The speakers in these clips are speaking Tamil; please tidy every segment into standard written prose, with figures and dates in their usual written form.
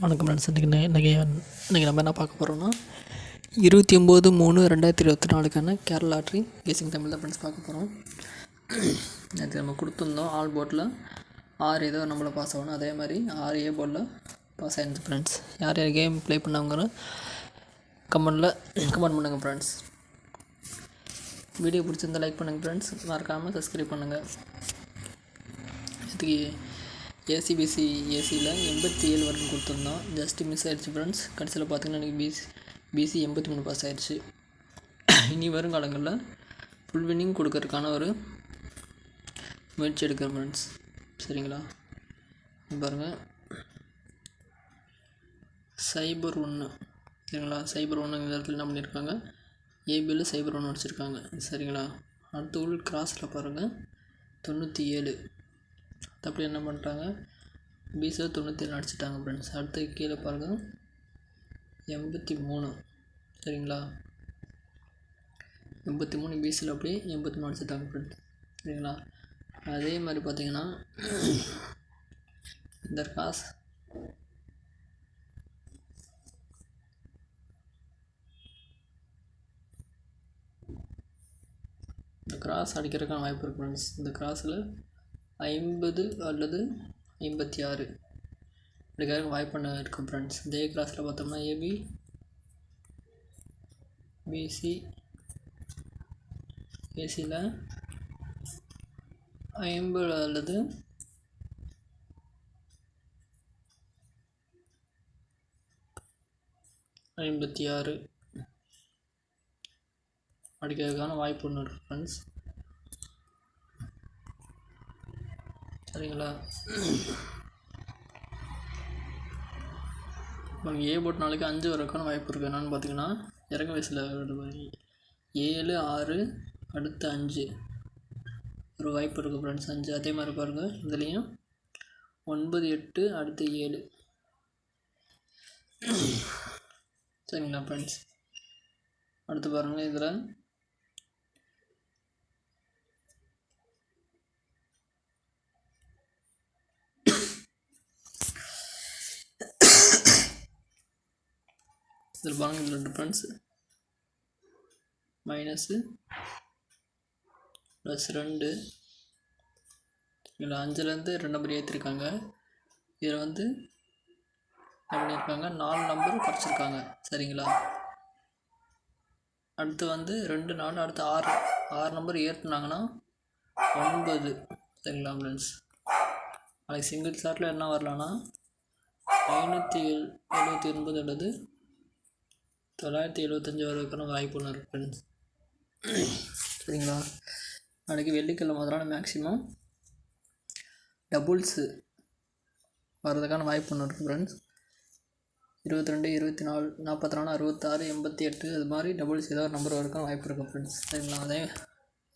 வணக்கம் ஃப்ரெண்ட்ஸ். இன்றைக்கி நம்ம என்ன பார்க்க போகிறோம்னா 29/3/2024 கேரளா லாட்ரி கேசிங் தமிழ் தான் ஃப்ரெண்ட்ஸ் பார்க்க போகிறோம். நேற்று நம்ம கொடுத்துருந்தோம் ஆல் போர்டில் 6 ஏதோ நம்மளை பாஸ் ஆகணும். அதே மாதிரி 6 ஏ போர்டில் பாஸ் ஆகிருந்துச்சு ஃப்ரெண்ட்ஸ். யார் யார் கேம் ப்ளே பண்ணவங்க கமெண்ட் பண்ணுங்கள் ஃப்ரெண்ட்ஸ். வீடியோ பிடிச்சிருந்தால் லைக் பண்ணுங்கள் ஃப்ரெண்ட்ஸ். மறக்காமல் சப்ஸ்கிரைப் பண்ணுங்கள். இதுக்கு ஏசிபிசி ஏசியில் 87 வரைக்கும் கொடுத்துருந்தோம். ஜஸ்ட்டு மிஸ் ஆகிடுச்சு ஃப்ரெண்ட்ஸ். கடைசியில் பார்த்திங்கன்னா எனக்கு பிசி 83 பாஸ் ஆகிடுச்சு. இனி வரும் காலங்களில் ஃபுல் வின்னிங் கொடுக்கறதுக்கான ஒரு முயற்சி எடுக்கிறேன் ஃப்ரெண்ட்ஸ். சரிங்களா? பாருங்கள், சைபர் 1 சரிங்களா? சைபர் 1 இந்த இடத்துல என்ன பண்ணியிருக்காங்க, ஏபியில் சைபர் 1 அடிச்சிருக்காங்க. சரிங்களா? அடுத்த உள் கிராஸில் பாருங்கள் 97. அப்படி என்ன பண்ணிட்டாங்க, பிசியில் 97 அடிச்சிட்டாங்க ஃப்ரெண்ட்ஸ். அடுத்து கீழே பாருங்கள் 83. சரிங்களா? 83 பிசியில் அப்படியே 83 அடிச்சிட்டாங்க ஃப்ரெண்ட்ஸ். சரிங்களா? அதே மாதிரி பார்த்தீங்கன்னா இந்த காசு இந்த கிராஸ் அடிக்கிறதுக்கான வாய்ப்பு இருக்குது ஃப்ரெண்ட்ஸ். இந்த கிராஸில் 50 அல்லது 56 இப்படிக்காக வாய்ப்பு இருக்குது ஃப்ரெண்ட்ஸ். இதே கிளாஸில் பார்த்தோம்னா ஏபி பிசி ஏசியில் 50 அல்லது 56 அடிக்கிறதுக்கான வாய்ப்பு ஒன்று இருக்குது ஃப்ரெண்ட்ஸ். சரிங்களா? நமக்கு ஏ போட் நாளைக்கு 5 வரைக்கான வாய்ப்பு இருக்குது. என்னென்னு பார்த்தீங்கன்னா இறங்க வயசில் 7 6 அடுத்து 5 ஒரு வாய்ப்பு இருக்குது ஃப்ரெண்ட்ஸ். 5 அதே மாதிரி பாருங்கள், இதுலேயும் 9 8 அடுத்து 7. சரிங்களா ஃப்ரெண்ட்ஸ்? அடுத்து பாருங்கள், இதில் பாருங்கள், இதில் டிஃப்ரென்ஸு -+2 இதில் 5லேருந்து 2 நம்பர் ஏற்றிருக்காங்க. இதில் வந்து என்ன பண்ணியிருக்காங்க, 4 நம்பர் குறைச்சிருக்காங்க. சரிங்களா? அடுத்து வந்து 2 4 அடுத்து 6 நம்பர் ஏற்றினாங்கன்னா 9. சரிங்களா ஃப்ரெண்ட்ஸ்? நாளைக்கு சிங்கிள் ஷாட்டில் என்ன வரலான்னா 579 அல்லது 975 வரைக்கான வாய்ப்பு ஒன்று இருக்குது ஃப்ரெண்ட்ஸ். சரிங்களா? நாளைக்கு வெள்ளிக்கிழமை அதனால மேக்ஸிமம் டபுள்ஸு வர்றதுக்கான வாய்ப்பு ஒன்று இருக்குது ஃப்ரெண்ட்ஸ். 22 24 44 66 88 அது மாதிரி டபுள்ஸ் ஏதாவது நம்பர் வரைக்கும் வாய்ப்பு இருக்குது ஃப்ரெண்ட்ஸ். சரிங்களா? அதே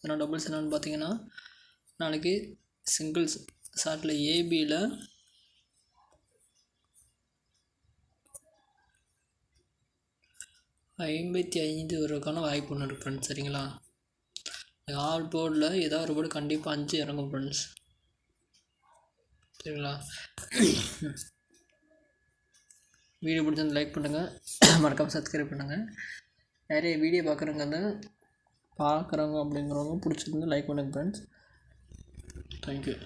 ஏன்னா டபுள்ஸ் என்னென்னு பார்த்தீங்கன்னா நாளைக்கு சிங்கிள்ஸ் ஷாட்டில் ஏபியில் 55 வரைக்கான வாய்ப்பு ஒன்று இருக்குது ஃப்ரெண்ட்ஸ். சரிங்களா? ஆல் போர்டில் ஏதாவது ஒரு போர்டு கண்டிப்பாக 5 இறங்கும் ஃப்ரெண்ட்ஸ். சரிங்களா? வீடியோ பிடிச்சிருந்து லைக் பண்ணுங்கள், மறக்காமல் சப்ஸ்கிரைப் பண்ணுங்கள். நிறைய வீடியோ பார்க்குறவங்க அப்படிங்கிறவங்க பிடிச்சிருந்து லைக் பண்ணுங்கள் ஃப்ரெண்ட்ஸ். தேங்க்யூ.